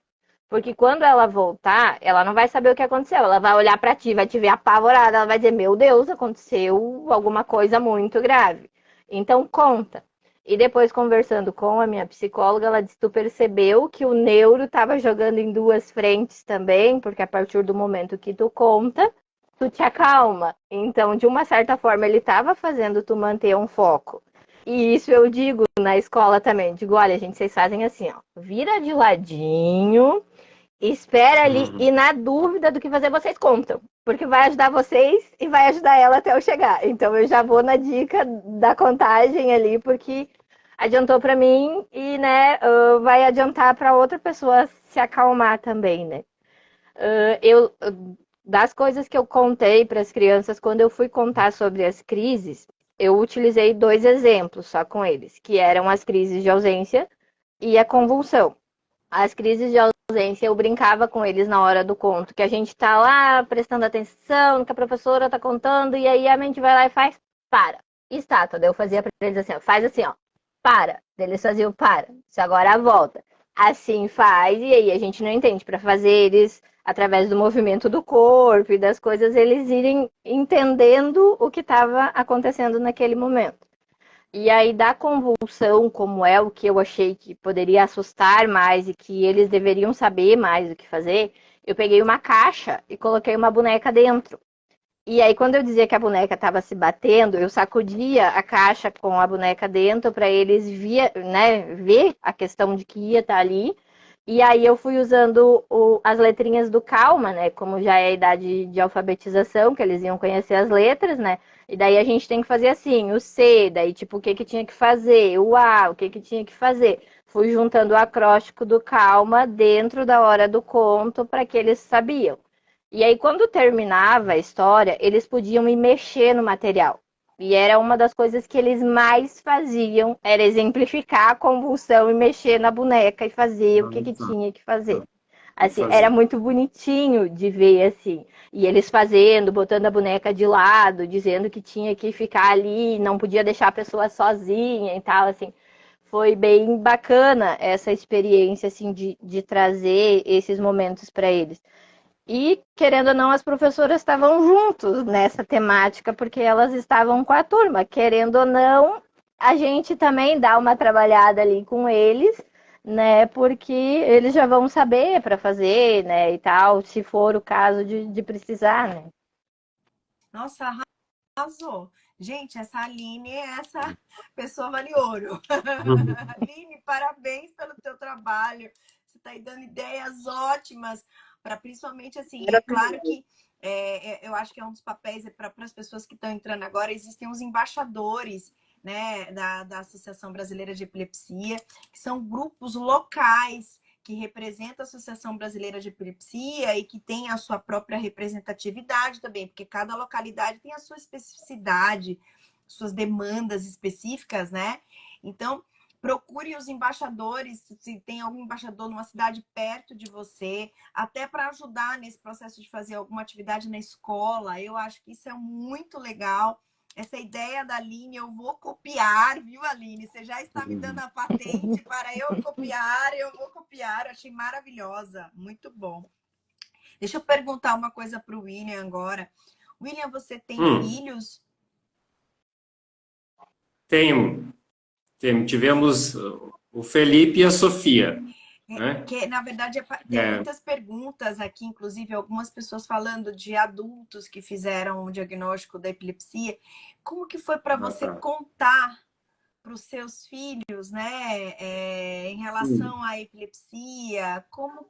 Porque quando ela voltar, ela não vai saber o que aconteceu. Ela vai olhar para ti, vai te ver apavorada, ela vai dizer: Meu Deus, aconteceu alguma coisa muito grave. Então conta. E depois, conversando com a minha psicóloga, ela disse: Tu percebeu que o neuro estava jogando em duas frentes também, porque a partir do momento que tu conta, tu te acalma. Então, de uma certa forma, ele estava fazendo tu manter um foco. E isso eu digo na escola também. Digo, olha, gente, vocês fazem assim, ó. Vira de ladinho, espera ali e Uhum. na dúvida do que fazer, vocês contam. Porque vai ajudar vocês e vai ajudar ela até eu chegar. Então eu já vou na dica da contagem ali, porque adiantou para mim e, né, vai adiantar para outra pessoa se acalmar também, né? Eu das coisas que eu contei para as crianças quando eu fui contar sobre as crises, eu utilizei dois exemplos só com eles, que eram as crises de ausência e a convulsão. As crises de ausência, eu brincava com eles na hora do conto, que a gente tá lá prestando atenção no que a professora tá contando, e aí a mente vai lá e faz, para. Estátua. Daí eu fazia pra eles assim, ó, faz assim, ó, para. Daí eles faziam, para. Isso agora volta. Assim faz, e aí a gente não entende, para fazer eles, através do movimento do corpo e das coisas, eles irem entendendo o que estava acontecendo naquele momento. E aí, da convulsão, como é o que eu achei que poderia assustar mais e que eles deveriam saber mais o que fazer, eu peguei uma caixa e coloquei uma boneca dentro. E aí, quando eu dizia que a boneca estava se batendo, eu sacudia a caixa com a boneca dentro para eles ver a questão de que ia estar ali. E aí eu fui usando as letrinhas do Calma, né? Como já é a idade de alfabetização, que eles iam conhecer as letras, né? E daí a gente tem que fazer assim, o C, daí tipo o que que tinha que fazer, o A, o que que tinha que fazer. Fui juntando o acróstico do Calma dentro da hora do conto para que eles sabiam. E aí, quando terminava a história, eles podiam ir mexer no material. E era uma das coisas que eles mais faziam, era exemplificar a convulsão e mexer na boneca e fazer o que que Tá. tinha que fazer. Tem que Assim, era fazer. muito bonitinho de ver assim. E eles fazendo, botando a boneca de lado, dizendo que tinha que ficar ali, não podia deixar a pessoa sozinha e tal, assim. Foi bem bacana essa experiência assim de trazer esses momentos para eles. E, querendo ou não, as professoras estavam juntos nessa temática, porque elas estavam com a turma. Querendo ou não, a gente também dá uma trabalhada ali com eles, né? Porque eles já vão saber para fazer, né? E tal, se for o caso de precisar, né? Nossa, arrasou. Gente, essa Aline, essa pessoa vale ouro. Uhum. Aline, parabéns pelo teu trabalho. Você está aí dando ideias ótimas para principalmente assim. É claro Maravilhoso. que eu acho que é um dos papéis para as pessoas que estão entrando agora. Existem os embaixadores, né, da Associação Brasileira de Epilepsia, que são grupos locais que representa a Associação Brasileira de Epilepsia e que tem a sua própria representatividade também, porque cada localidade tem a sua especificidade, suas demandas específicas, né? Então, procure os embaixadores, se tem algum embaixador numa cidade perto de você, até para ajudar nesse processo de fazer alguma atividade na escola. Eu acho que isso é muito legal. Essa ideia da Aline, eu vou copiar, viu, Aline? Você já está me dando a patente para eu vou copiar. Eu achei maravilhosa, muito bom. Deixa eu perguntar uma coisa para o William agora. William, você tem filhos? Tenho. Tivemos o Felipe e a Sofia. Né? Que, na verdade, tem muitas perguntas aqui, inclusive algumas pessoas falando de adultos que fizeram o diagnóstico da epilepsia. Como que foi para você contar para os seus filhos, né, em relação à epilepsia? Como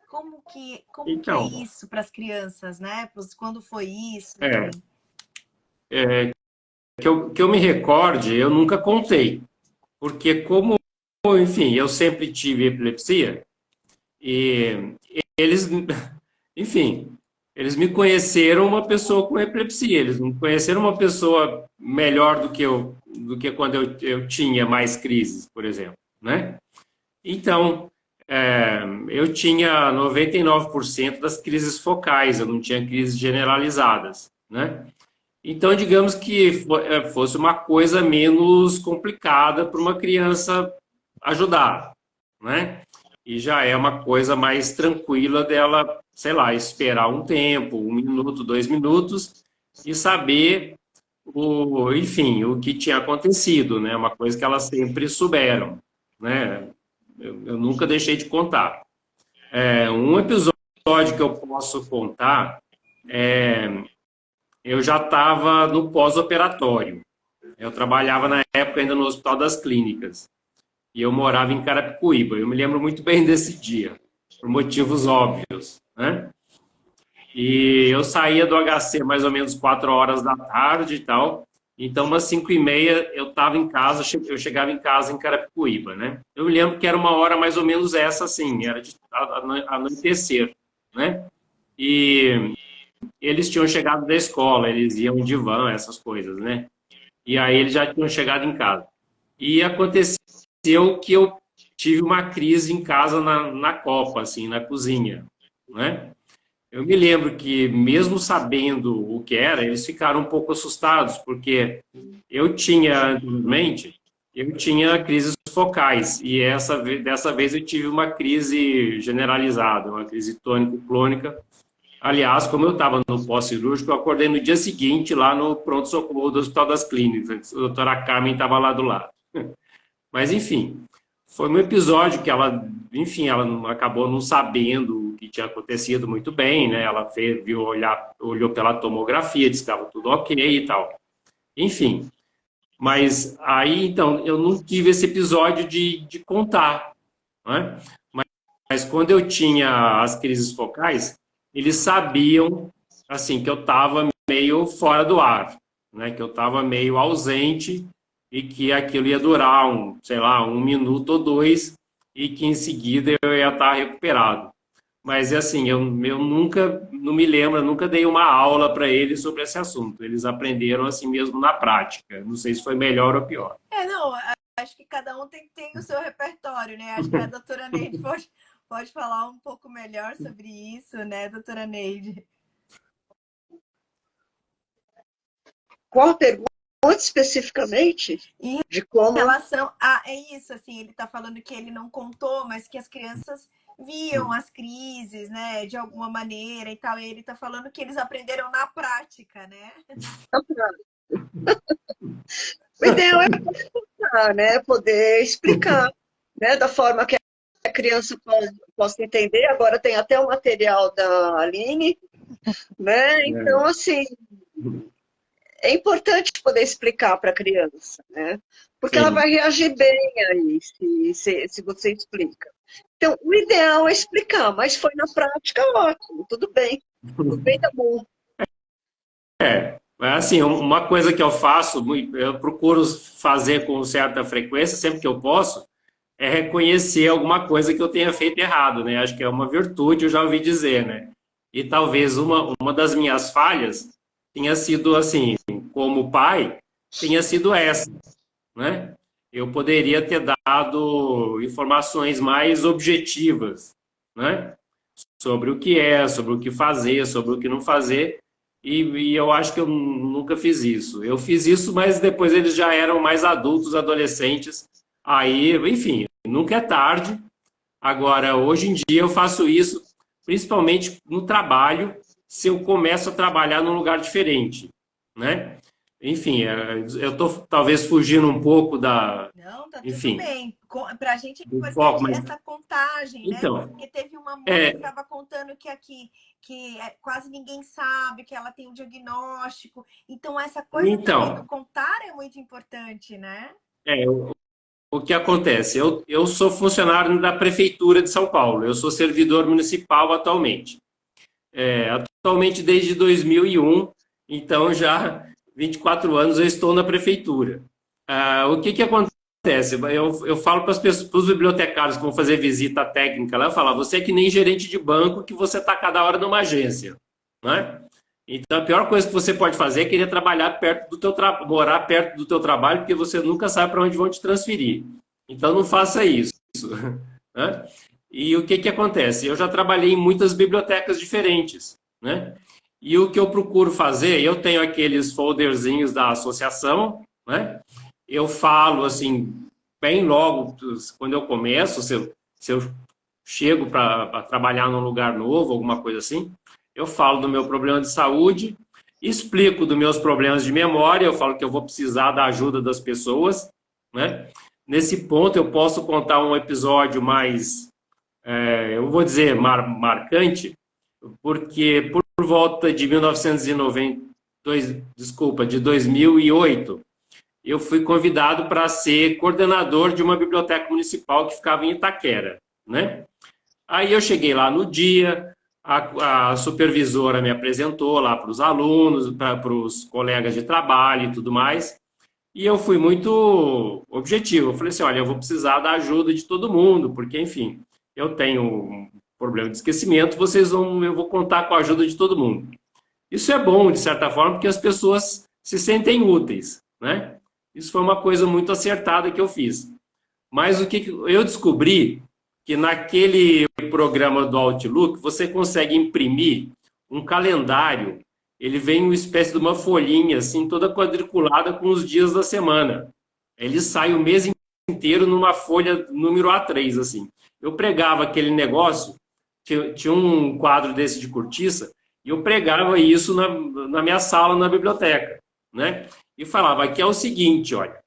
que é isso para as crianças, né? Quando foi isso? Que eu me recorde, eu nunca contei. Porque como, enfim, eu sempre tive epilepsia, e eles, enfim, eles me conheceram uma pessoa com epilepsia, eles me conheceram uma pessoa melhor do que quando eu tinha mais crises, por exemplo, né? Então, eu tinha 99% das crises focais, eu não tinha crises generalizadas, né? Então, digamos que fosse uma coisa menos complicada para uma criança ajudar, né? E já é uma coisa mais tranquila dela, sei lá, esperar um tempo, 1 minuto, 2 minutos, e saber, enfim, o que tinha acontecido, né? Uma coisa que elas sempre souberam, né? Eu nunca deixei de contar. Um episódio que eu posso contar eu já estava no pós-operatório. Eu trabalhava na época ainda no Hospital das Clínicas. E eu morava em Carapicuíba. Eu me lembro muito bem desse dia, por motivos óbvios, né? E eu saía do HC mais ou menos 4 horas da tarde e tal. Então, umas 5h30 eu estava em casa, eu chegava em casa em Carapicuíba, né? Eu me lembro que era uma hora mais ou menos essa, assim, era de anoitecer, né? E eles tinham chegado da escola, eles iam de van, essas coisas, né? E aí eles já tinham chegado em casa. E aconteceu que eu tive uma crise em casa na copa, assim, na cozinha, né? Eu me lembro que, mesmo sabendo o que era, eles ficaram um pouco assustados, porque eu tinha, anteriormente, crises focais, e dessa vez eu tive uma crise generalizada, uma crise tônico-clônica. Aliás, como eu estava no pós-cirúrgico, eu acordei no dia seguinte lá no pronto-socorro do Hospital das Clínicas. A doutora Carmen estava lá do lado. Mas, enfim, foi um episódio que ela, enfim, ela acabou não sabendo o que tinha acontecido muito bem, né? Ela olhou pela tomografia, disse que estava tudo ok e tal. Enfim, mas aí, então, eu não tive esse episódio de contar, né? Mas quando eu tinha as crises focais, eles sabiam, assim, que eu estava meio fora do ar, né? Que eu estava meio ausente e que aquilo ia durar, sei lá, 1 minuto ou 2 e que em seguida eu ia estar recuperado. Mas, assim, eu nunca, não me lembro, eu nunca dei uma aula para eles sobre esse assunto. Eles aprenderam assim mesmo na prática. Não sei se foi melhor ou pior. Não, acho que cada um tem o seu repertório, né? Acho que a doutora Neide pode falar um pouco melhor sobre isso, né, doutora Neide? Qual a pergunta especificamente? De como? Em relação a... É isso, assim, ele está falando que ele não contou, mas que as crianças viam as crises, né, de alguma maneira e tal. E ele está falando que eles aprenderam na prática, né? O ideal é contar, né? Poder explicar, né? Da forma que a criança possa entender. Agora tem até o material da Aline, né? Então, assim, é importante poder explicar para a criança, né? Porque ela vai reagir bem aí, se você explica. Então, o ideal é explicar, mas foi na prática, ótimo, tudo bem tá bom. Assim, uma coisa que eu faço, eu procuro fazer com certa frequência, sempre que eu posso, é reconhecer alguma coisa que eu tenha feito errado, né? Acho que é uma virtude, eu já ouvi dizer, né? E talvez uma das minhas falhas tenha sido, assim, como pai, tenha sido essa, né? Eu poderia ter dado informações mais objetivas, né? Sobre o que é, sobre o que fazer, sobre o que não fazer, e eu acho que eu nunca fiz isso. Eu fiz isso, mas depois eles já eram mais adultos, adolescentes, aí, enfim, nunca é tarde. Agora, hoje em dia eu faço isso principalmente no trabalho, se eu começo a trabalhar num lugar diferente, né? Enfim, eu estou talvez fugindo um pouco Não, tá tudo enfim, bem. Para a gente é do foco, importante mas essa contagem, né? então, Porque teve uma moça que é, estava contando que aqui quase ninguém sabe que ela tem um diagnóstico. Então, essa coisa também do então, contar é muito importante, né? é, o que acontece? Eu sou funcionário da Prefeitura de São Paulo, eu sou servidor municipal atualmente. Atualmente desde 2001, então já 24 anos eu estou na Prefeitura. O que acontece? Eu falo para as pessoas, para os bibliotecários que vão fazer visita técnica lá, eu falo, você é que nem gerente de banco que você está cada hora numa agência, né? Então a pior coisa que você pode fazer é querer trabalhar perto do teu morar perto do teu trabalho, porque você nunca sabe para onde vão te transferir. Então não faça isso, né? E o que acontece? Eu já trabalhei em muitas bibliotecas diferentes, né? E o que eu procuro fazer, eu tenho aqueles folderzinhos da associação, né? Eu falo assim, bem logo, quando eu começo, se eu chego para trabalhar num lugar novo, alguma coisa assim, eu falo do meu problema de saúde, explico dos meus problemas de memória, eu falo que eu vou precisar da ajuda das pessoas, né? Nesse ponto, eu posso contar um episódio mais, eu vou dizer, marcante, porque por volta de 1990, desculpa, de 2008, eu fui convidado para ser coordenador de uma biblioteca municipal que ficava em Itaquera, né? Aí eu cheguei lá no dia, a supervisora me apresentou lá para os alunos, para os colegas de trabalho e tudo mais, e eu fui muito objetivo. Eu falei assim, olha, eu vou precisar da ajuda de todo mundo, porque, enfim, eu tenho um problema de esquecimento, eu vou contar com a ajuda de todo mundo. Isso é bom, de certa forma, porque as pessoas se sentem úteis, né? Isso foi uma coisa muito acertada que eu fiz. Mas o que eu descobri que naquele programa do Outlook você consegue imprimir um calendário. Ele vem uma espécie de uma folhinha assim, toda quadriculada com os dias da semana. Ele sai o mês inteiro numa folha número A3 assim. Eu pregava aquele negócio, tinha um quadro desse de cortiça e eu pregava isso na minha sala na biblioteca, né? E falava aqui é o seguinte, olha,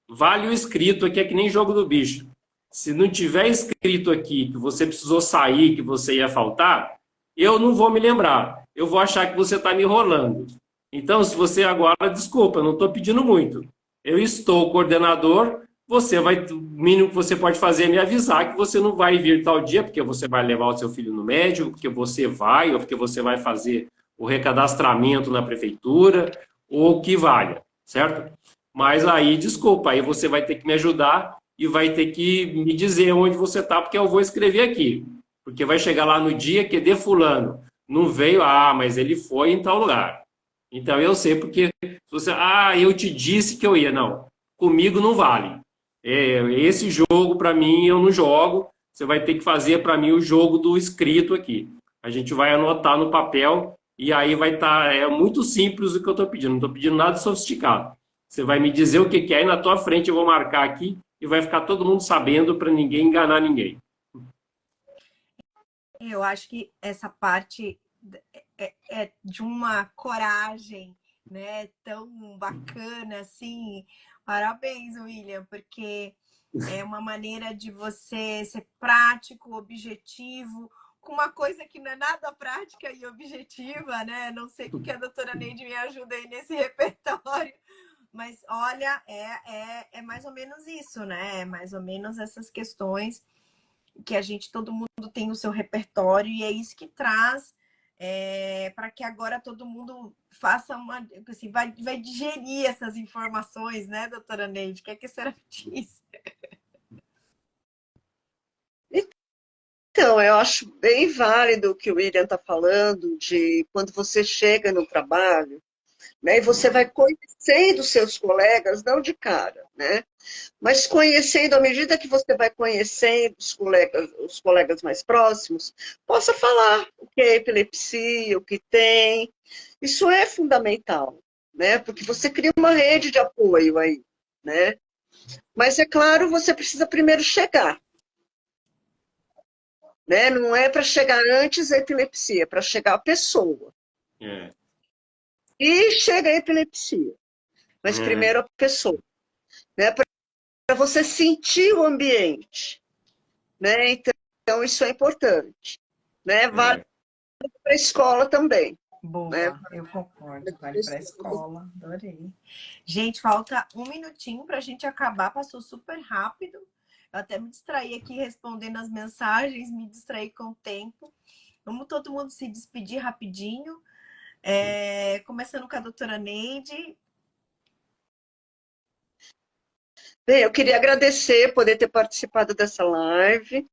vale o escrito aqui, é que nem jogo do bicho. Se não tiver escrito aqui que você precisou sair, que você ia faltar, eu não vou me lembrar. Eu vou achar que você está me enrolando. Então, se você agora, desculpa, eu não estou pedindo muito. Eu estou coordenador, você vai, o mínimo que você pode fazer é me avisar que você não vai vir tal dia, porque você vai levar o seu filho no médico, porque você vai, ou porque você vai fazer o recadastramento na prefeitura, ou o que valha, certo? Mas aí, desculpa, aí você vai ter que me ajudar e vai ter que me dizer onde você está, porque eu vou escrever aqui. Porque vai chegar lá no dia que de fulano não veio, mas ele foi em tal lugar. Então eu sei porque você, eu te disse que eu ia. Não, comigo não vale. Esse jogo para mim eu não jogo. Você vai ter que fazer para mim o jogo do escrito aqui. A gente vai anotar no papel e aí vai estar. É muito simples o que eu estou pedindo. Não estou pedindo nada sofisticado. Você vai me dizer o que é e na tua frente eu vou marcar aqui e vai ficar todo mundo sabendo para ninguém enganar ninguém. Eu acho que essa parte é de uma coragem, né, tão bacana assim. Parabéns, William, porque é uma maneira de você ser prático, objetivo, com uma coisa que não é nada prática e objetiva, né? Não sei o que a doutora Neide me ajuda aí nesse repertório, mas olha, é mais ou menos isso, né? É mais ou menos essas questões que todo mundo tem o seu repertório e é isso que traz para que agora todo mundo faça assim, vai digerir essas informações, né, doutora Neide? O que é que a senhora diz? Então, eu acho bem válido o que o William está falando, de quando você chega no trabalho, né, e você vai conhecendo seus colegas, não de cara, né? Mas conhecendo, à medida que você vai conhecendo os colegas mais próximos, possa falar o que é epilepsia, o que tem. Isso é fundamental, né? Porque você cria uma rede de apoio aí, né? Mas é claro, você precisa primeiro chegar, né? Não é para chegar antes a epilepsia, é para chegar a pessoa. É. E chega a epilepsia, mas É. primeiro a pessoa, né? Para você sentir o ambiente, né? Então isso é importante, né? Vale É. para a escola também, né? Boa, eu concordo. Vale para a escola, adorei. Gente, falta um minutinho para a gente acabar, passou super rápido. Eu até me distraí aqui respondendo as mensagens, me distraí com o tempo. Vamos todo mundo se despedir rapidinho. Começando com a doutora Neide. Bem, eu queria agradecer poder ter participado dessa live.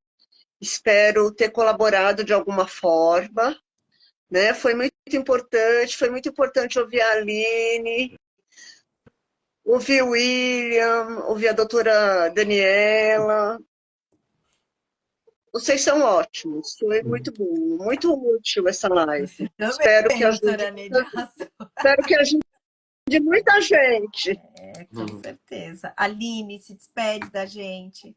Espero ter colaborado de alguma forma, né? Foi muito importante ouvir a Aline, ouvir o William, ouvir a doutora Daniela. Vocês são ótimos, foi muito bom, muito útil essa live. Você também, Espero que doutora ajude, Neide, arrasou. espero que ajude muita gente. Com certeza. Aline, se despede da gente.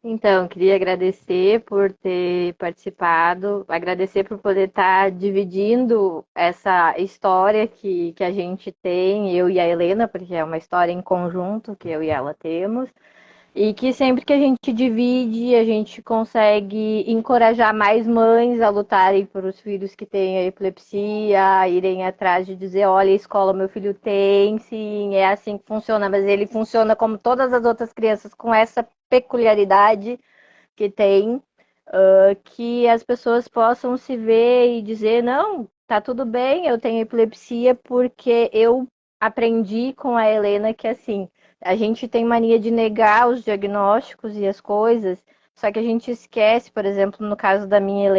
Então, queria agradecer por ter participado, agradecer por poder estar dividindo essa história que a gente tem, eu e a Helena, porque é uma história em conjunto que eu e ela temos, e que sempre que a gente divide, a gente consegue encorajar mais mães a lutarem por os filhos que têm a epilepsia, a irem atrás de dizer, olha, a escola meu filho tem, sim, é assim que funciona, mas ele funciona como todas as outras crianças, com essa peculiaridade que tem, que as pessoas possam se ver e dizer, não, tá tudo bem, eu tenho epilepsia porque eu aprendi com a Helena que assim, a gente tem mania de negar os diagnósticos e as coisas, só que a gente esquece, por exemplo, no caso da minha Helena,